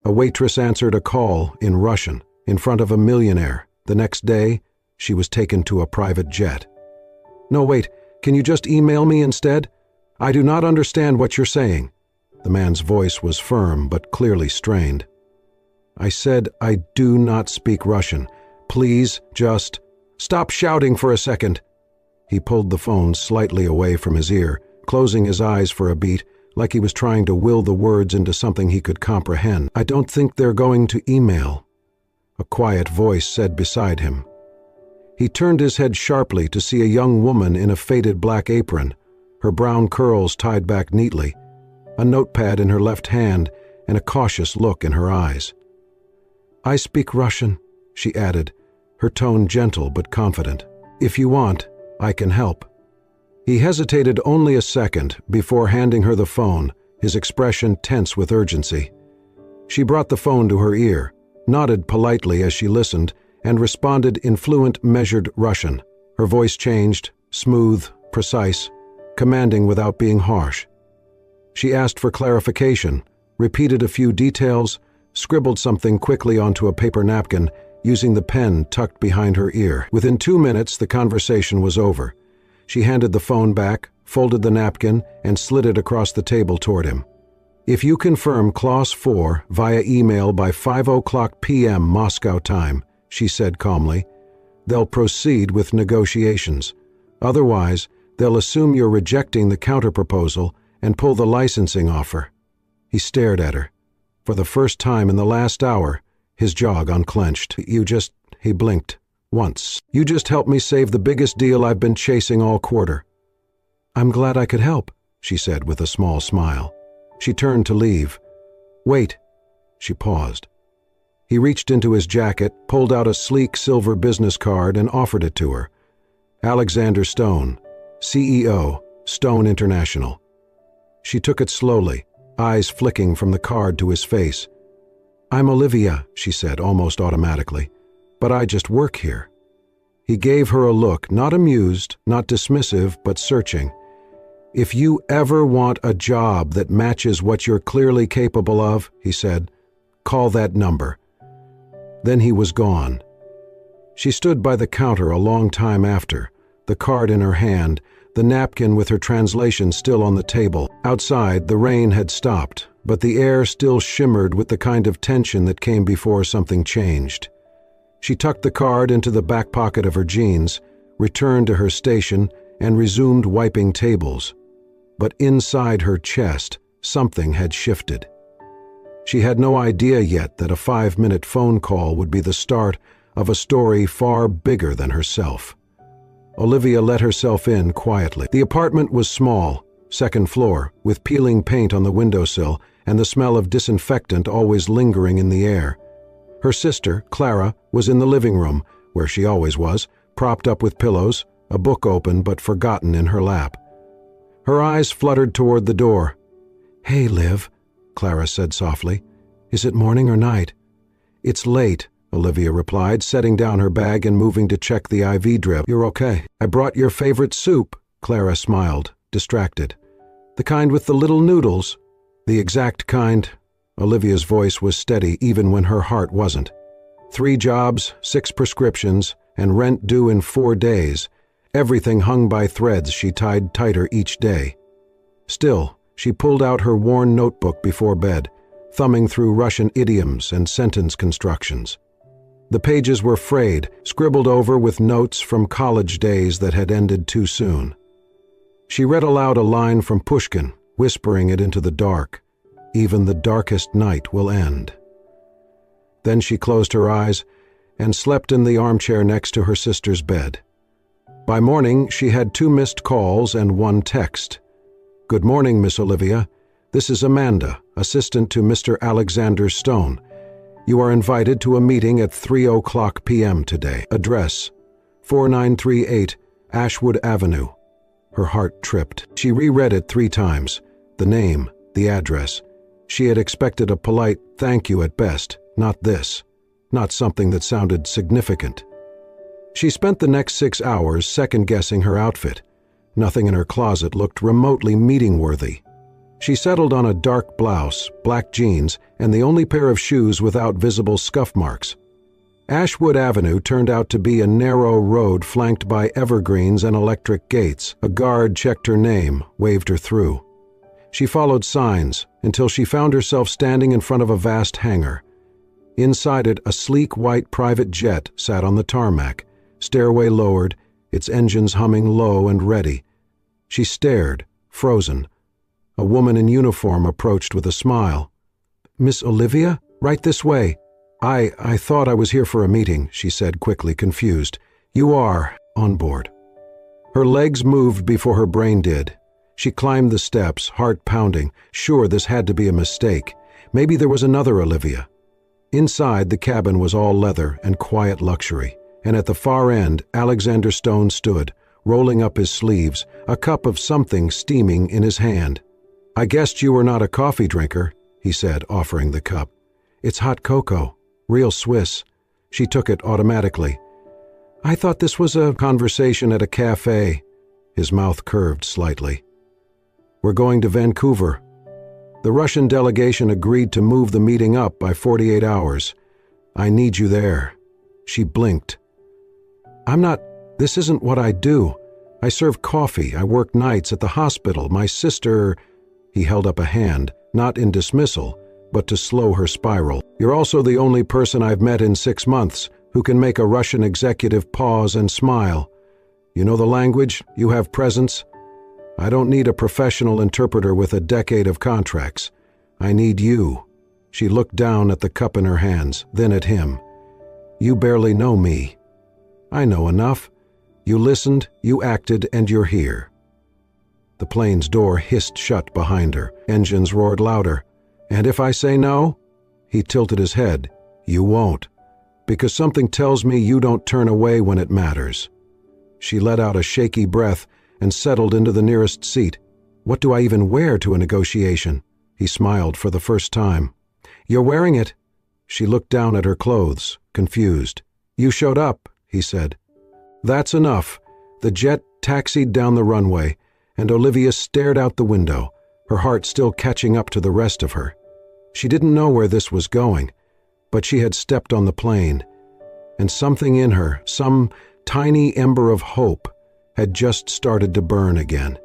A waitress answered a call in Russian in front of a millionaire. The next day, she was taken to a private jet. "No, wait, can you just email me instead? I do not understand what you're saying." The man's voice was firm but clearly strained. "I said I do not speak Russian. Please just stop shouting for a second." He pulled the phone slightly away from his ear, closing his eyes for a beat, like he was trying to will the words into something he could comprehend. "I don't think they're going to email," a quiet voice said beside him. He turned his head sharply to see a young woman in a faded black apron, her brown curls tied back neatly, a notepad in her left hand, and a cautious look in her eyes. "I speak Russian," she added, her tone gentle but confident. "If you want, I can help." He hesitated only a second before handing her the phone, his expression tense with urgency. She brought the phone to her ear, nodded politely as she listened, and responded in fluent, measured Russian. Her voice changed, smooth, precise, commanding without being harsh. She asked for clarification, repeated a few details, scribbled something quickly onto a paper napkin, using the pen tucked behind her ear. Within 2 minutes, the conversation was over. She handed the phone back, folded the napkin, and slid it across the table toward him. "If you confirm Clause 4 via email by 5:00 p.m. Moscow time," she said calmly, "they'll proceed with negotiations. Otherwise, they'll assume you're rejecting the counterproposal and pull the licensing offer." He stared at her. For the first time in the last hour, his jaw unclenched. He blinked. "Once. You just helped me save the biggest deal I've been chasing all quarter." "I'm glad I could help," she said with a small smile. She turned to leave. "Wait." She paused. He reached into his jacket, pulled out a sleek silver business card, and offered it to her. "Alexander Stone, CEO, Stone International." She took it slowly, eyes flicking from the card to his face. "I'm Olivia," she said almost automatically, "but I just work here." He gave her a look, not amused, not dismissive, but searching. "If you ever want a job that matches what you're clearly capable of," he said, "call that number." Then he was gone. She stood by the counter a long time after, the card in her hand, the napkin with her translation still on the table. Outside, the rain had stopped, but the air still shimmered with the kind of tension that came before something changed. She tucked the card into the back pocket of her jeans, returned to her station, and resumed wiping tables. But inside her chest, something had shifted. She had no idea yet that a 5-minute phone call would be the start of a story far bigger than herself. Olivia let herself in quietly. The apartment was small, second floor, with peeling paint on the windowsill and the smell of disinfectant always lingering in the air. Her sister, Clara, was in the living room, where she always was, propped up with pillows, a book open but forgotten in her lap. Her eyes fluttered toward the door. "Hey, Liv," Clara said softly. "Is it morning or night?" "It's late," Olivia replied, setting down her bag and moving to check the IV drip. "You're okay." "I brought your favorite soup," Clara smiled, distracted. "The kind with the little noodles?" "The exact kind." Olivia's voice was steady even when her heart wasn't. 3 jobs, 6 prescriptions, and rent due in 4 days. Everything hung by threads she tied tighter each day. Still, she pulled out her worn notebook before bed, thumbing through Russian idioms and sentence constructions. The pages were frayed, scribbled over with notes from college days that had ended too soon. She read aloud a line from Pushkin, whispering it into the dark. "Even the darkest night will end." Then she closed her eyes and slept in the armchair next to her sister's bed. By morning, she had 2 missed calls and 1 text. "Good morning, Miss Olivia. This is Amanda, assistant to Mr. Alexander Stone. You are invited to a meeting at 3:00 p.m. today. Address, 4938 Ashwood Avenue." Her heart tripped. She reread it 3 times, the name, the address. She had expected a polite thank you at best, not this, not something that sounded significant. She spent the next 6 hours second-guessing her outfit. Nothing in her closet looked remotely meeting-worthy. She settled on a dark blouse, black jeans, and the only pair of shoes without visible scuff marks. Ashwood Avenue turned out to be a narrow road flanked by evergreens and electric gates. A guard checked her name, waved her through. She followed signs until she found herself standing in front of a vast hangar. Inside it, a sleek white private jet sat on the tarmac, stairway lowered, its engines humming low and ready. She stared, frozen. A woman in uniform approached with a smile. "Miss Olivia? Right this way." I thought I was here for a meeting," she said quickly, confused. "You are on board." Her legs moved before her brain did. She climbed the steps, heart pounding, sure this had to be a mistake. Maybe there was another Olivia. Inside, the cabin was all leather and quiet luxury, and at the far end, Alexander Stone stood, rolling up his sleeves, a cup of something steaming in his hand. "I guessed you were not a coffee drinker," he said, offering the cup. "It's hot cocoa. Real Swiss." She took it automatically. "I thought this was a conversation at a cafe." His mouth curved slightly. "We're going to Vancouver. The Russian delegation agreed to move the meeting up by 48 hours. I need you there." She blinked. This isn't what I do. I serve coffee. I work nights at the hospital. My sister—" He held up a hand, not in dismissal, but to slow her spiral. "You're also the only person I've met in 6 months who can make a Russian executive pause and smile. You know the language, you have presence. I don't need a professional interpreter with a decade of contracts. I need you." She looked down at the cup in her hands, then at him. "You barely know me." "I know enough. You listened, you acted, and you're here." The plane's door hissed shut behind her. Engines roared louder. "And if I say no?" He tilted his head. "You won't. Because something tells me you don't turn away when it matters." She let out a shaky breath and settled into the nearest seat. "What do I even wear to a negotiation?" He smiled for the first time. "You're wearing it." She looked down at her clothes, confused. "You showed up," he said. "That's enough." The jet taxied down the runway, and Olivia stared out the window, her heart still catching up to the rest of her. She didn't know where this was going, but she had stepped on the plane, and something in her, some tiny ember of hope, had just started to burn again.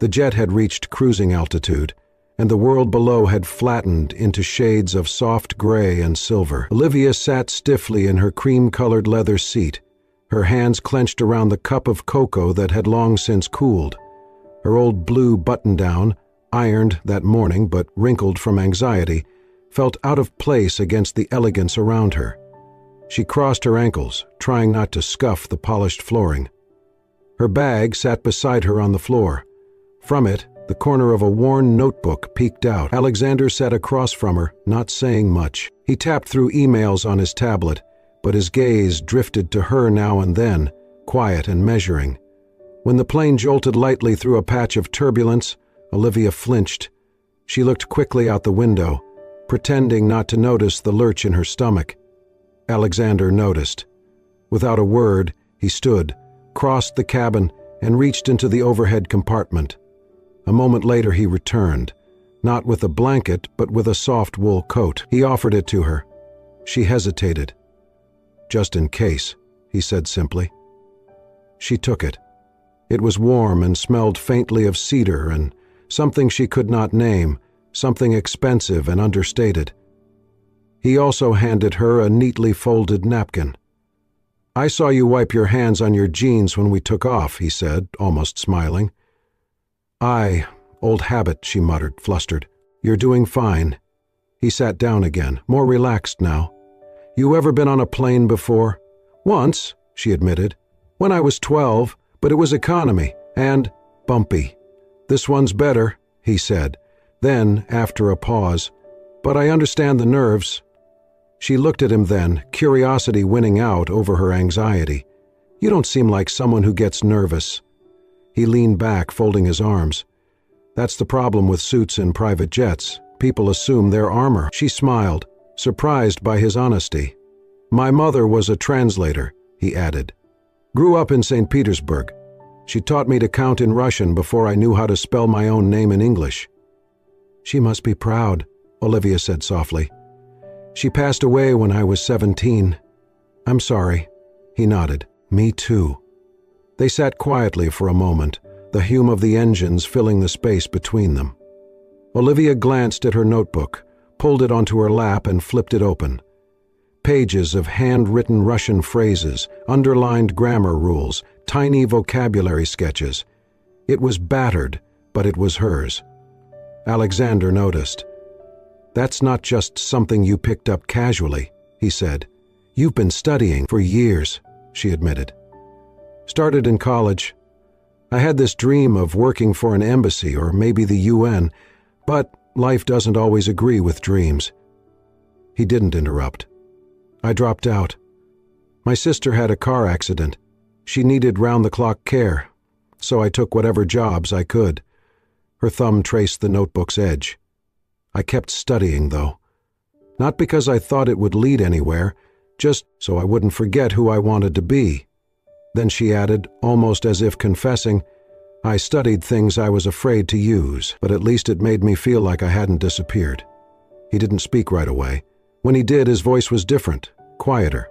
The jet had reached cruising altitude, and the world below had flattened into shades of soft gray and silver. Olivia sat stiffly in her cream-colored leather seat, her hands clenched around the cup of cocoa that had long since cooled. Her old blue button-down, ironed that morning but wrinkled from anxiety, felt out of place against the elegance around her. She crossed her ankles, trying not to scuff the polished flooring. Her bag sat beside her on the floor. From it, the corner of a worn notebook peeked out. Alexander sat across from her, not saying much. He tapped through emails on his tablet, but his gaze drifted to her now and then, quiet and measuring. When the plane jolted lightly through a patch of turbulence, Olivia flinched. She looked quickly out the window, pretending not to notice the lurch in her stomach. Alexander noticed. Without a word, he stood, crossed the cabin, and reached into the overhead compartment. A moment later he returned, not with a blanket, but with a soft wool coat. He offered it to her. She hesitated. "Just in case," he said simply. She took it. It was warm and smelled faintly of cedar and something she could not name, something expensive and understated. He also handed her a neatly folded napkin. "I saw you wipe your hands on your jeans when we took off," he said, almost smiling. Old habit," she muttered, flustered. "You're doing fine." He sat down again, more relaxed now. "You ever been on a plane before?" "Once," she admitted. "When I was 12, but it was economy, and bumpy." "This one's better," he said. Then, after a pause, "But I understand the nerves." She looked at him then, curiosity winning out over her anxiety. "You don't seem like someone who gets nervous." He leaned back, folding his arms. "That's the problem with suits in private jets. People assume they're armor." She smiled, surprised by his honesty. "My mother was a translator," he added. "Grew up in St. Petersburg. She taught me to count in Russian before I knew how to spell my own name in English." She must be proud, Olivia said softly. She passed away when I was 17. I'm sorry. He nodded. Me too. They sat quietly for a moment, the hum of the engines filling the space between them. Olivia glanced at her notebook, pulled it onto her lap and flipped it open. Pages of hand-written Russian phrases, underlined grammar rules, tiny vocabulary sketches. It was battered, but it was hers. Alexander noticed. That's not just something you picked up casually, he said. You've been studying for years, she admitted. Started in college. I had this dream of working for an embassy or maybe the UN, but life doesn't always agree with dreams. He didn't interrupt. I dropped out. My sister had a car accident. She needed round-the-clock care, so I took whatever jobs I could. Her thumb traced the notebook's edge. I kept studying, though. Not because I thought it would lead anywhere, just so I wouldn't forget who I wanted to be. Then she added, almost as if confessing, I studied things I was afraid to use, but at least it made me feel like I hadn't disappeared. He didn't speak right away. When he did, his voice was different, quieter.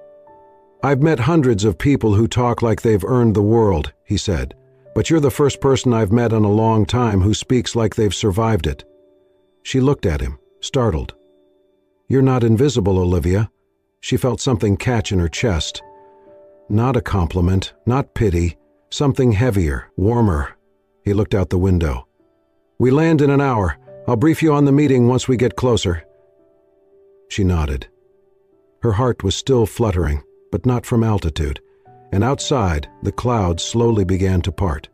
I've met hundreds of people who talk like they've earned the world, he said, but you're the first person I've met in a long time who speaks like they've survived it. She looked at him, startled. You're not invisible, Olivia. She felt something catch in her chest. Not a compliment, not pity, something heavier, warmer. He looked out the window. We land in an hour. I'll brief you on the meeting once we get closer. She nodded. Her heart was still fluttering, but not from altitude, and outside, the clouds slowly began to part.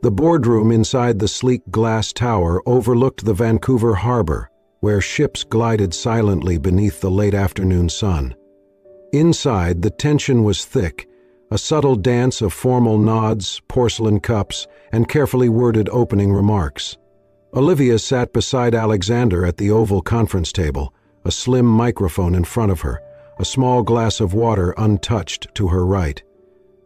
The boardroom inside the sleek glass tower overlooked the Vancouver harbor, where ships glided silently beneath the late afternoon sun. Inside, the tension was thick, a subtle dance of formal nods, porcelain cups, and carefully worded opening remarks. Olivia sat beside Alexander at the oval conference table, a slim microphone in front of her, a small glass of water untouched to her right.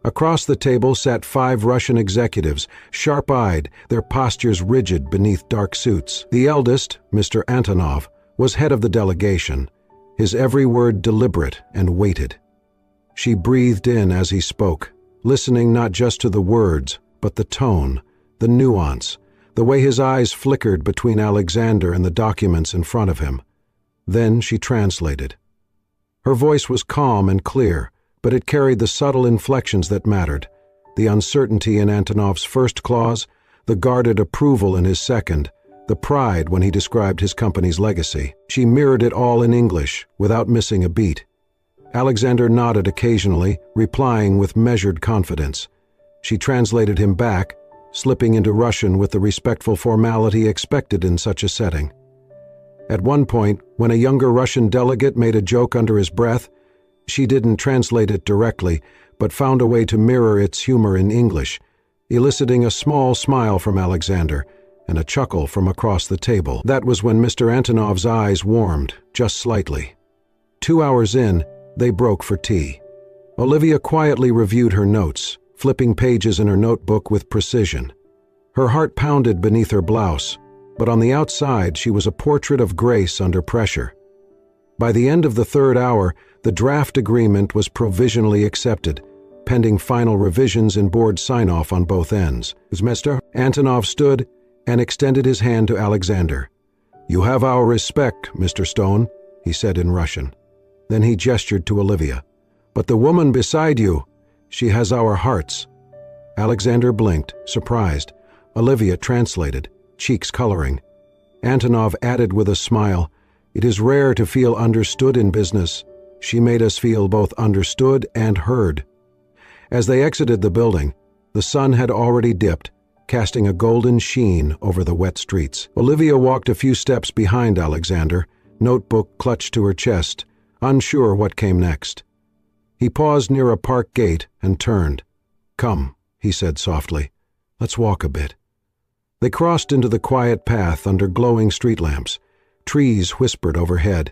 Across the table sat 5 Russian executives, sharp-eyed, their postures rigid beneath dark suits. The eldest, Mr. Antonov, was head of the delegation, his every word deliberate and weighted. She breathed in as he spoke, listening not just to the words, but the tone, the nuance, the way his eyes flickered between Alexander and the documents in front of him. Then she translated. Her voice was calm and clear, but it carried the subtle inflections that mattered, the uncertainty in Antonov's first clause, the guarded approval in his second, the pride when he described his company's legacy. She mirrored it all in English, without missing a beat. Alexander nodded occasionally, replying with measured confidence. She translated him back, slipping into Russian with the respectful formality expected in such a setting. At one point, when a younger Russian delegate made a joke under his breath, she didn't translate it directly, but found a way to mirror its humor in English, eliciting a small smile from Alexander and a chuckle from across the table. That was when Mr. Antonov's eyes warmed, just slightly. 2 hours in, they broke for tea. Olivia quietly reviewed her notes, flipping pages in her notebook with precision. Her heart pounded beneath her blouse, but on the outside she was a portrait of grace under pressure. By the end of the 3rd hour, the draft agreement was provisionally accepted, pending final revisions and board sign-off on both ends. Mr. Antonov stood and extended his hand to Alexander. You have our respect, Mr. Stone, he said in Russian. Then he gestured to Olivia. But the woman beside you, she has our hearts. Alexander blinked, surprised. Olivia translated, cheeks coloring. Antonov added with a smile, It is rare to feel understood in business. She made us feel both understood and heard. As they exited the building, the sun had already dipped, casting a golden sheen over the wet streets. Olivia walked a few steps behind Alexander, notebook clutched to her chest, unsure what came next. He paused near a park gate and turned. Come, he said softly. Let's walk a bit. They crossed into the quiet path under glowing street lamps. Trees whispered overhead.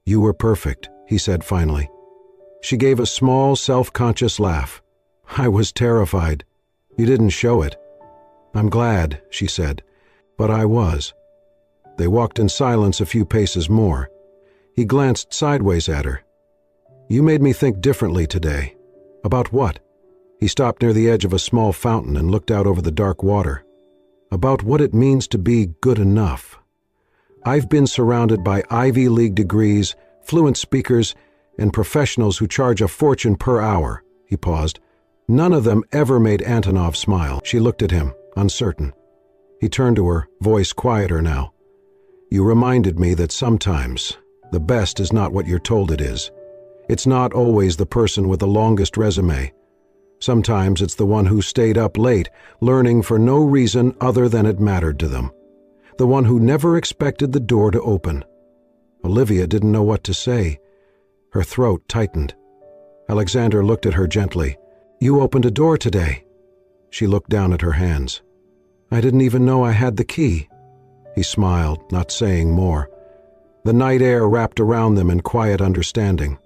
You were perfect, he said finally. She gave a small, self-conscious laugh. I was terrified. You didn't show it. I'm glad, she said, but I was. They walked in silence a few paces more. He glanced sideways at her. "You made me think differently today." "About what?" He stopped near the edge of a small fountain and looked out over the dark water. "About what it means to be good enough. I've been surrounded by Ivy League degrees, fluent speakers, and professionals who charge a fortune per hour." He paused. None of them ever made Antonov smile. She looked at him, uncertain. He turned to her, voice quieter now. "You reminded me that sometimes the best is not what you're told it is. It's not always the person with the longest resume. Sometimes it's the one who stayed up late, learning for no reason other than it mattered to them. The one who never expected the door to open." Olivia didn't know what to say. Her throat tightened. Alexander looked at her gently. "You opened a door today." She looked down at her hands. "I didn't even know I had the key." He smiled, not saying more. The night air wrapped around them in quiet understanding.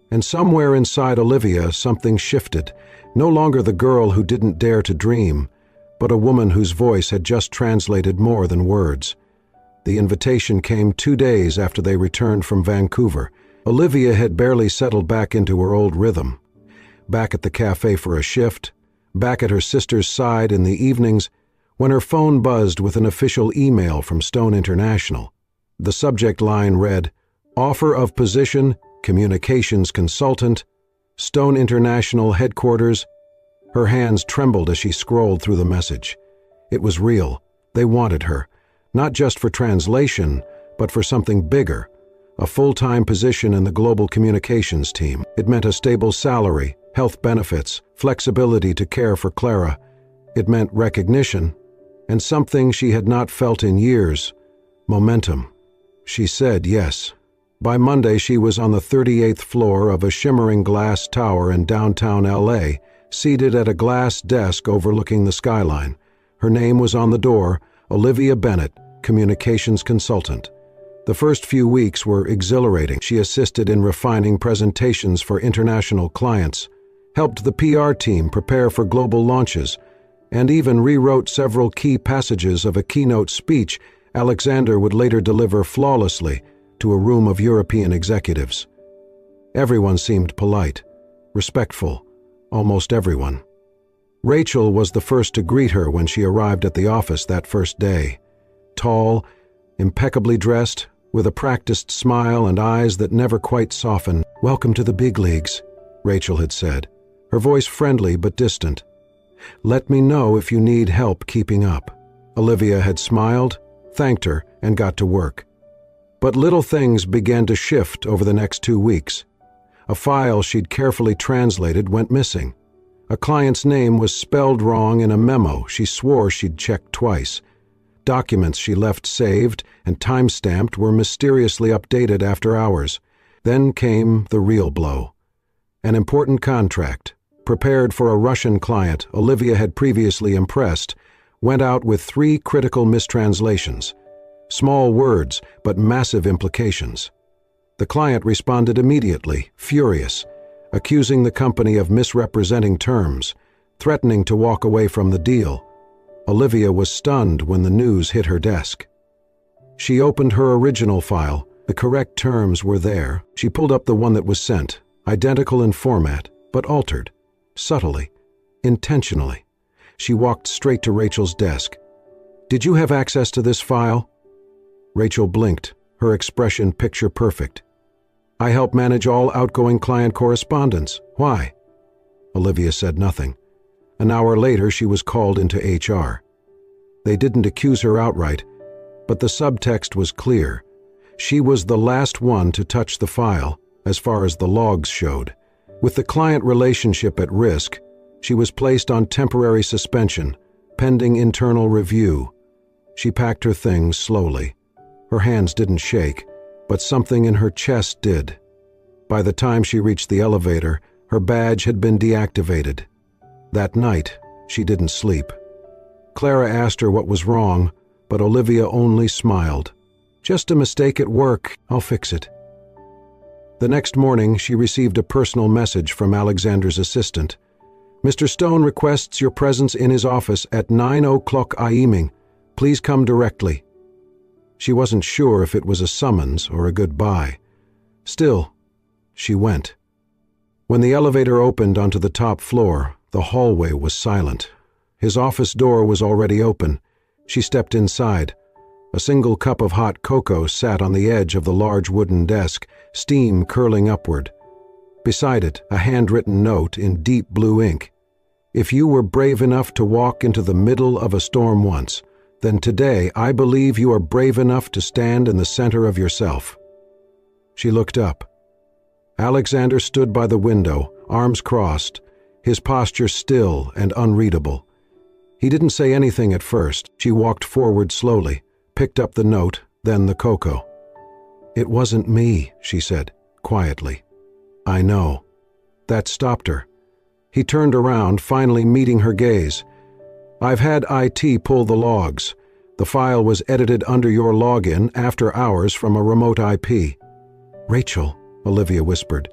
And somewhere inside Olivia, something shifted. No longer the girl who didn't dare to dream, but a woman whose voice had just translated more than words. The invitation came 2 days after they returned from Vancouver. Olivia had barely settled back into her old rhythm. Back at the cafe for a shift, back at her sister's side in the evenings, when her phone buzzed with an official email from Stone International. The subject line read, "Offer of position, communications consultant, Stone International headquarters." Her hands trembled as she scrolled through the message. It was real. They wanted her, not just for translation, but for something bigger, a full-time position in the global communications team. It meant a stable salary, health benefits, flexibility to care for Clara. It meant recognition, and something she had not felt in years, momentum. She said yes. By Monday, she was on the 38th floor of a shimmering glass tower in downtown LA, seated at a glass desk overlooking the skyline. Her name was on the door, Olivia Bennett, communications consultant. The first few weeks were exhilarating. She assisted in refining presentations for international clients, helped the PR team prepare for global launches, and even rewrote several key passages of a keynote speech Alexander would later deliver flawlessly to a room of European executives. Everyone seemed polite, respectful, almost everyone. Rachel was the first to greet her when she arrived at the office that first day. Tall, impeccably dressed, with a practiced smile and eyes that never quite softened. "Welcome to the big leagues," Rachel had said, her voice friendly but distant. "Let me know if you need help keeping up." Olivia had smiled, thanked her, and got to work. But little things began to shift over the next 2 weeks. A file she'd carefully translated went missing. A client's name was spelled wrong in a memo she swore she'd checked twice. Documents she left saved and time-stamped were mysteriously updated after hours. Then came the real blow. An important contract, prepared for a Russian client Olivia had previously impressed, went out with 3 critical mistranslations. Small words, but massive implications. The client responded immediately, furious, accusing the company of misrepresenting terms, threatening to walk away from the deal. Olivia was stunned when the news hit her desk. She opened her original file. The correct terms were there. She pulled up the one that was sent, identical in format, but altered, subtly, intentionally. She walked straight to Rachel's desk. "Did you have access to this file?" Rachel blinked, her expression picture perfect. "I help manage all outgoing client correspondence. Why?" Olivia said nothing. An hour later, she was called into HR. They didn't accuse her outright, but the subtext was clear. She was the last one to touch the file, as far as the logs showed. With the client relationship at risk, she was placed on temporary suspension, pending internal review. She packed her things slowly. Her hands didn't shake, but something in her chest did. By the time she reached the elevator, her badge had been deactivated. That night, she didn't sleep. Clara asked her what was wrong, but Olivia only smiled. "Just a mistake at work. I'll fix it." The next morning, she received a personal message from Alexander's assistant. "Mr. Stone requests your presence in his office at 9 o'clock evening. Please come directly." She wasn't sure if it was a summons or a goodbye. Still, she went. When the elevator opened onto the top floor, the hallway was silent. His office door was already open. She stepped inside. A single cup of hot cocoa sat on the edge of the large wooden desk, steam curling upward. Beside it, a handwritten note in deep blue ink. If you were brave enough to walk into the middle of a storm once, then today I believe you are brave enough to stand in the center of yourself. She looked up. Alexander stood by the window, arms crossed, his posture still and unreadable. He didn't say anything at first. She walked forward slowly, picked up the note, then the cocoa. "It wasn't me," she said, quietly. "I know." That stopped her. He turned around, finally meeting her gaze. "I've had IT pull the logs. The file was edited under your login after hours from a remote IP. "Rachel," Olivia whispered.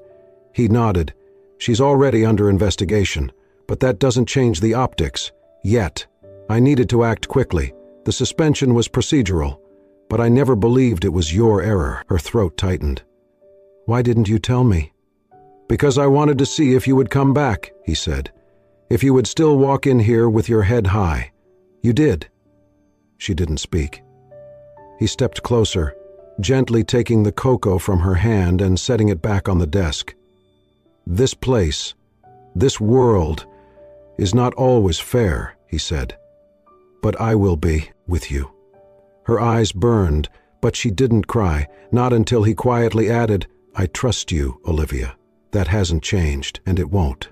He nodded. "She's already under investigation, but that doesn't change the optics. Yet. I needed to act quickly. The suspension was procedural, but I never believed it was your error." Her throat tightened. "Why didn't you tell me?" "Because I wanted to see if you would come back," he said. "If you would still walk in here with your head high. You did." She didn't speak. He stepped closer, gently taking the cocoa from her hand and setting it back on the desk. "This place, this world, is not always fair," he said. "But I will be with you." Her eyes burned, but she didn't cry, not until he quietly added, "I trust you, Olivia. That hasn't changed, and it won't."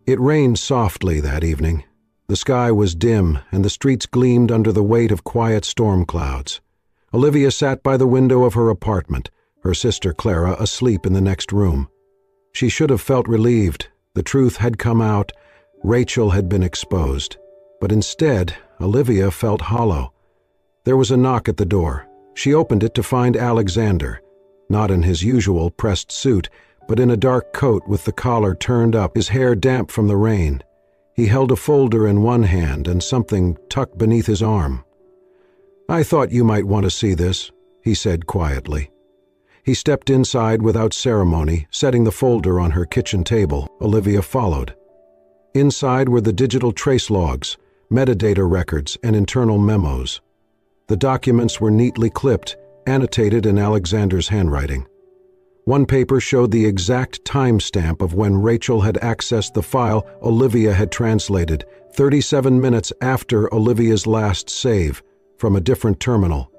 It rained softly that evening. The sky was dim, and the streets gleamed under the weight of quiet storm clouds. Olivia sat by the window of her apartment, her sister Clara asleep in the next room. She should have felt relieved. The truth had come out. Rachel had been exposed. But instead, Olivia felt hollow. There was a knock at the door. She opened it to find Alexander, not in his usual pressed suit, but in a dark coat with the collar turned up, his hair damp from the rain. He held a folder in one hand and something tucked beneath his arm. "I thought you might want to see this," he said quietly. He stepped inside without ceremony, setting the folder on her kitchen table. Olivia followed. Inside were the digital trace logs, metadata records, and internal memos. The documents were neatly clipped, annotated in Alexander's handwriting. One paper showed the exact timestamp of when Rachel had accessed the file Olivia had translated, 37 minutes after Olivia's last save, from a different terminal.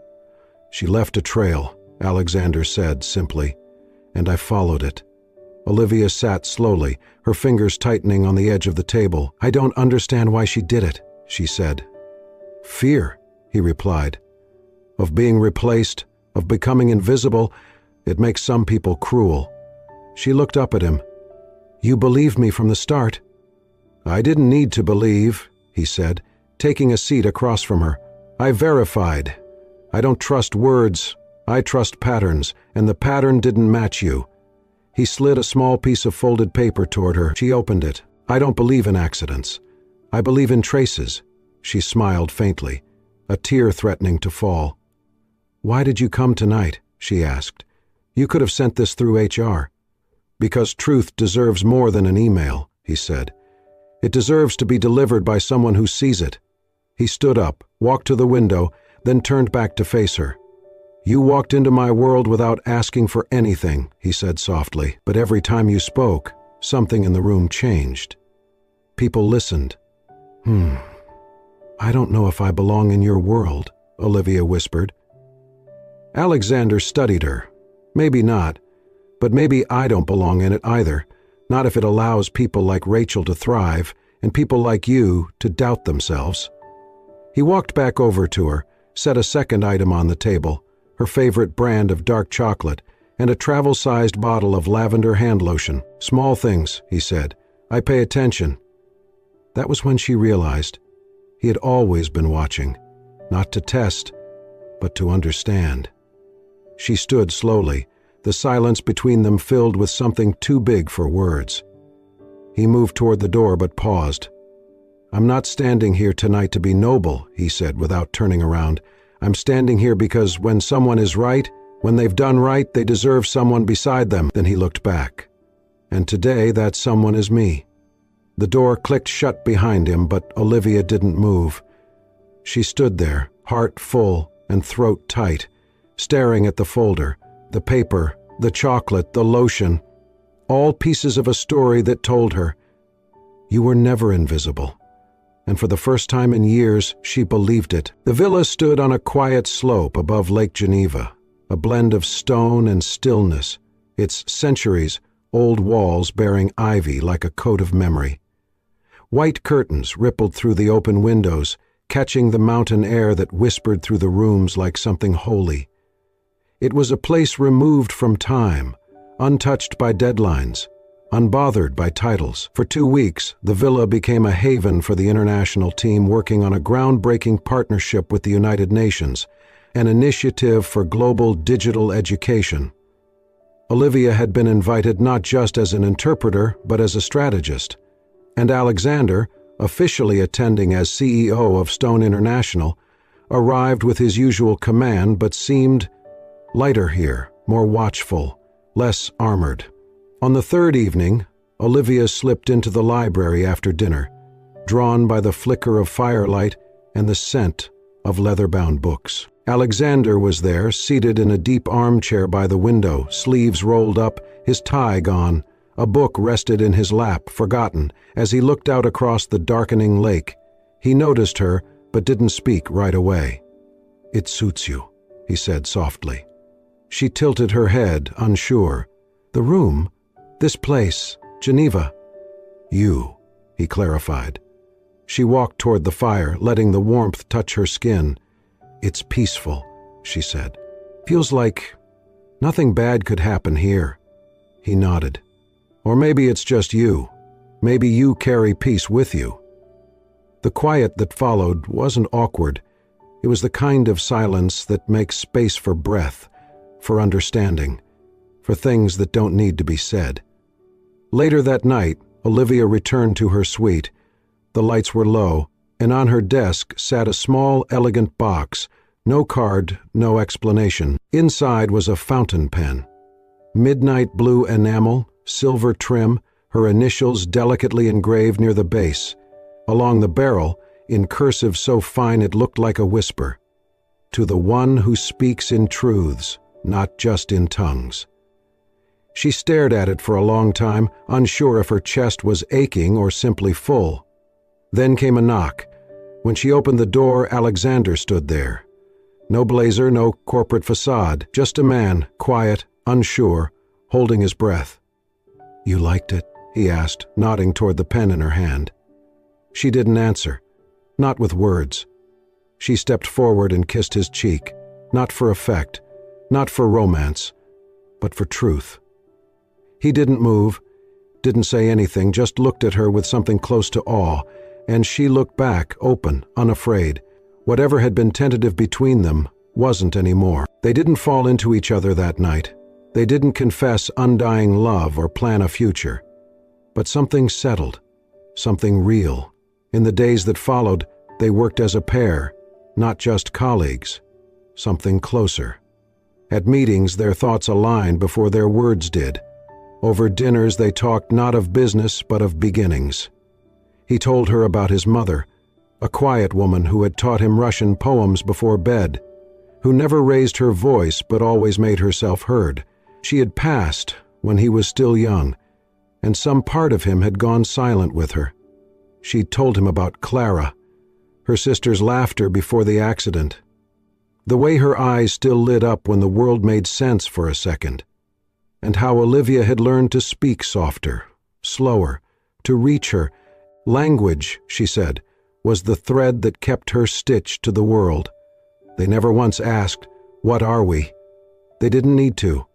"She left a trail," Alexander said simply, "and I followed it." Olivia sat slowly, her fingers tightening on the edge of the table. "I don't understand why she did it," she said. "Fear," he replied. "Of being replaced, of becoming invisible. It makes some people cruel." She looked up at him. "You believed me from the start." "I didn't need to believe," he said, taking a seat across from her. "I verified. I don't trust words. I trust patterns, and the pattern didn't match you." He slid a small piece of folded paper toward her. She opened it. "I don't believe in accidents. I believe in traces." She smiled faintly, a tear threatening to fall. "Why did you come tonight?" she asked. "You could have sent this through HR." "Because truth deserves more than an email," he said. "It deserves to be delivered by someone who sees it." He stood up, walked to the window, then turned back to face her. "You walked into my world without asking for anything," he said softly, "but every time you spoke, something in the room changed. People listened." "I don't know if I belong in your world," Olivia whispered. Alexander studied her. "Maybe not, but maybe I don't belong in it either, not if it allows people like Rachel to thrive and people like you to doubt themselves." He walked back over to her, set a second item on the table, her favorite brand of dark chocolate, and a travel-sized bottle of lavender hand lotion. "Small things," he said. "I pay attention." That was when she realized he had always been watching, not to test, but to understand. She stood slowly, the silence between them filled with something too big for words. He moved toward the door but paused. "I'm not standing here tonight to be noble," he said without turning around. I'm standing here because when someone is right, when they've done right, they deserve someone beside them." Then he looked back. And today that someone is me. The door clicked shut behind him, but Olivia didn't move. She stood there, heart full and throat tight, staring at the folder, the paper, the chocolate, the lotion, all pieces of a story that told her, "You were never invisible." And for the first time in years, she believed it. The villa stood on a quiet slope above Lake Geneva, a blend of stone and stillness, its centuries-old walls bearing ivy like a coat of memory. White curtains rippled through the open windows, catching the mountain air that whispered through the rooms like something holy. It was a place removed from time, untouched by deadlines, unbothered by titles. For 2 weeks, the villa became a haven for the international team working on a groundbreaking partnership with the United Nations, an initiative for global digital education. Olivia had been invited not just as an interpreter, but as a strategist. And Alexander, officially attending as CEO of Stone International, arrived with his usual command but seemed lighter here, more watchful, less armored. On the third evening, Olivia slipped into the library after dinner, drawn by the flicker of firelight and the scent of leather-bound books. Alexander was there, seated in a deep armchair by the window, sleeves rolled up, his tie gone. A book rested in his lap, forgotten. As he looked out across the darkening lake, he noticed her, but didn't speak right away. "It suits you," he said softly. She tilted her head, unsure. "The room? This place? Geneva?" "You," he clarified. She walked toward the fire, letting the warmth touch her skin. "It's peaceful," she said. "Feels like nothing bad could happen here." He nodded. "Or maybe it's just you. Maybe you carry peace with you." The quiet that followed wasn't awkward. It was the kind of silence that makes space for breath, for understanding, for things that don't need to be said. Later that night, Olivia returned to her suite. The lights were low, and on her desk sat a small, elegant box, no card, no explanation. Inside was a fountain pen. Midnight blue enamel, silver trim, her initials delicately engraved near the base. Along the barrel, in cursive so fine it looked like a whisper. "To the one who speaks in truths, not just in tongues." She stared at it for a long time, unsure if her chest was aching or simply full. Then came a knock. When she opened the door, Alexander stood there. No blazer, no corporate facade, just a man, quiet, unsure, holding his breath. "You liked it?" he asked, nodding toward the pen in her hand. She didn't answer, not with words. She stepped forward and kissed his cheek, not for effect, not for romance, but for truth. He didn't move, didn't say anything, just looked at her with something close to awe, and she looked back, open, unafraid. Whatever had been tentative between them wasn't anymore. They didn't fall into each other that night. They didn't confess undying love or plan a future. But something settled, something real. In the days that followed, they worked as a pair, not just colleagues, something closer. At meetings, their thoughts aligned before their words did. Over dinners, they talked not of business, but of beginnings. He told her about his mother, a quiet woman who had taught him Russian poems before bed, who never raised her voice but always made herself heard. She had passed when he was still young, and some part of him had gone silent with her. She'd told him about Clara, her sister's laughter before the accident, the way her eyes still lit up when the world made sense for a second, and how Olivia had learned to speak softer, slower, to reach her. Language, she said, was the thread that kept her stitched to the world. They never once asked, "What are we?" They didn't need to.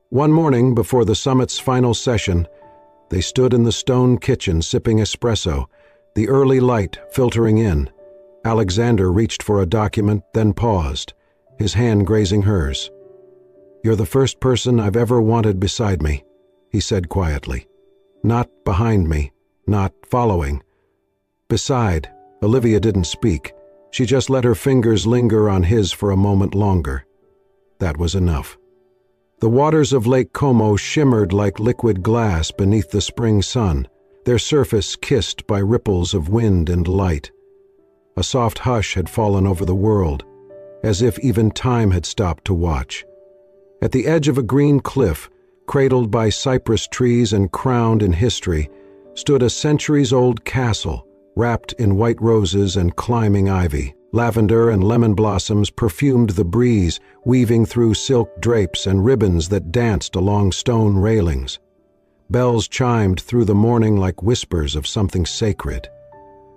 One morning, before the summit's final session, they stood in the stone kitchen sipping espresso, the early light filtering in. Alexander reached for a document, then paused, his hand grazing hers. "You're the first person I've ever wanted beside me," he said quietly. "Not behind me, not following. Beside." Olivia didn't speak. She just let her fingers linger on his for a moment longer. That was enough. The waters of Lake Como shimmered like liquid glass beneath the spring sun, their surface kissed by ripples of wind and light. A soft hush had fallen over the world, as if even time had stopped to watch. At the edge of a green cliff, cradled by cypress trees and crowned in history, stood a centuries-old castle, wrapped in white roses and climbing ivy. Lavender and lemon blossoms perfumed the breeze, weaving through silk drapes and ribbons that danced along stone railings. Bells chimed through the morning like whispers of something sacred.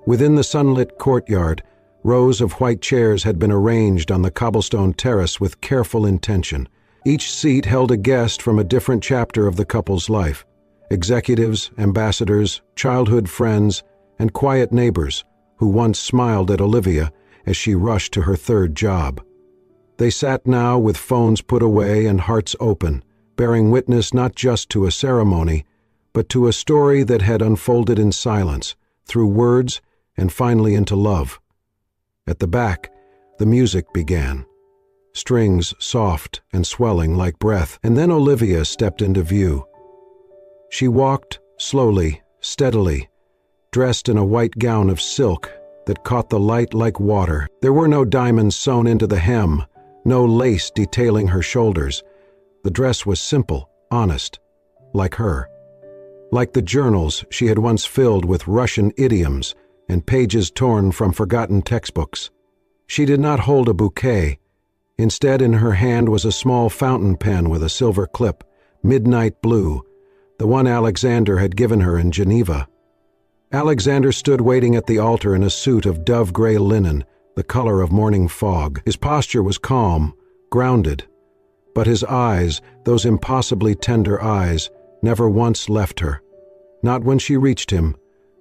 Within the sunlit courtyard, rows of white chairs had been arranged on the cobblestone terrace with careful intention. Each seat held a guest from a different chapter of the couple's life: executives, ambassadors, childhood friends, and quiet neighbors who once smiled at Olivia as she rushed to her third job. They sat now with phones put away and hearts open, bearing witness not just to a ceremony, but to a story that had unfolded in silence, through words, and finally into love. At the back, the music began, strings soft and swelling like breath, and then Olivia stepped into view. She walked slowly, steadily, dressed in a white gown of silk that caught the light like water. There were no diamonds sewn into the hem, no lace detailing her shoulders. The dress was simple, honest, like her. Like the journals she had once filled with Russian idioms and pages torn from forgotten textbooks. She did not hold a bouquet. Instead, in her hand was a small fountain pen with a silver clip, midnight blue, the one Alexander had given her in Geneva. Alexander stood waiting at the altar in a suit of dove-gray linen, the color of morning fog. His posture was calm, grounded, but his eyes, those impossibly tender eyes, never once left her. Not when she reached him,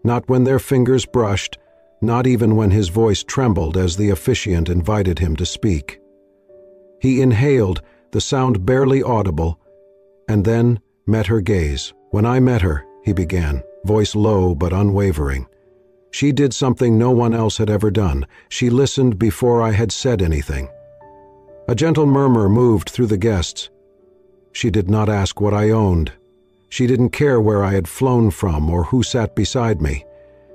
not when their fingers brushed, not even when his voice trembled as the officiant invited him to speak. He inhaled, the sound barely audible, and then met her gaze. "When I met her," he began, voice low but unwavering, "she did something no one else had ever done. She listened before I had said anything." A gentle murmur moved through the guests. She did not ask what I owned. She didn't care where I had flown from or who sat beside me.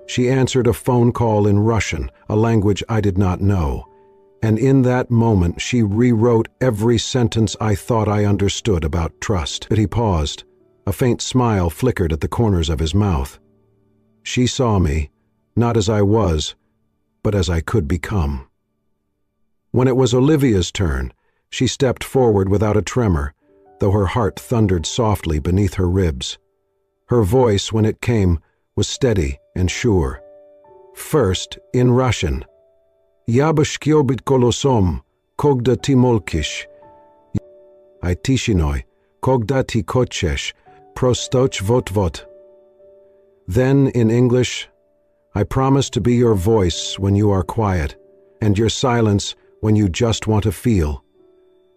She answered a phone call in Russian, a language I did not know. And in that moment she rewrote every sentence I thought I understood about trust. But he paused. A faint smile flickered at the corners of his mouth. She saw me, not as I was, but as I could become. When it was Olivia's turn, she stepped forward without a tremor, though her heart thundered softly beneath her ribs. Her voice, when it came, was steady and sure. First, in Russian. "Я бы хотел быть колосом, когда ты молчишь. И тишиной, когда ты хочешь просточ вот-вот." Then, in English, "I promise to be your voice when you are quiet, and your silence when you just want to feel."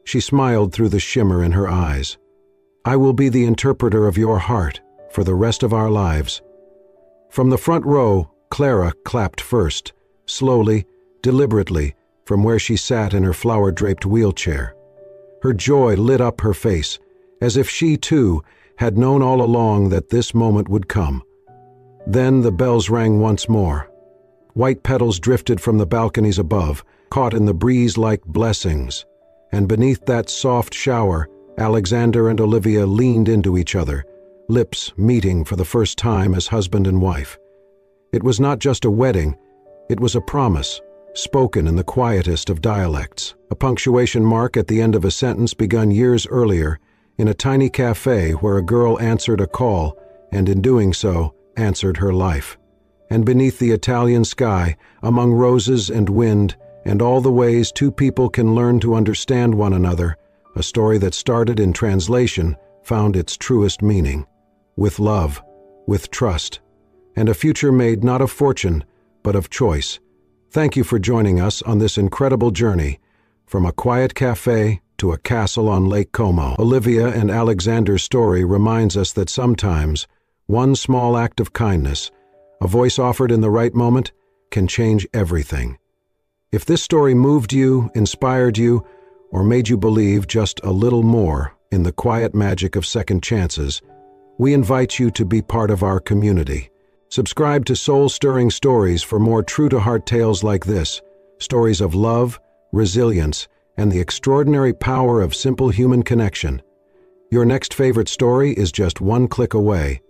She smiled through the shimmer in her eyes. "I will be the interpreter of your heart for the rest of our lives." From the front row, Clara clapped first, slowly, deliberately, from where she sat in her flower-draped wheelchair. Her joy lit up her face, as if she, too, had known all along that this moment would come. Then the bells rang once more. White petals drifted from the balconies above, caught in the breeze like blessings, and beneath that soft shower, Alexander and Olivia leaned into each other, lips meeting for the first time as husband and wife. It was not just a wedding, it was a promise, spoken in the quietest of dialects, a punctuation mark at the end of a sentence begun years earlier in a tiny cafe where a girl answered a call and, in doing so, answered her life. And beneath the Italian sky, among roses and wind, and all the ways two people can learn to understand one another, a story that started in translation found its truest meaning, with love, with trust, and a future made not of fortune, but of choice. Thank you for joining us on this incredible journey, from a quiet cafe to a castle on Lake Como. Olivia and Alexander's story reminds us that sometimes one small act of kindness, a voice offered in the right moment, can change everything. If this story moved you, inspired you, or made you believe just a little more in the quiet magic of second chances, we invite you to be part of our community. Subscribe to Soul-Stirring Stories for more true-to-heart tales like this, stories of love, resilience, and the extraordinary power of simple human connection. Your next favorite story is just one click away.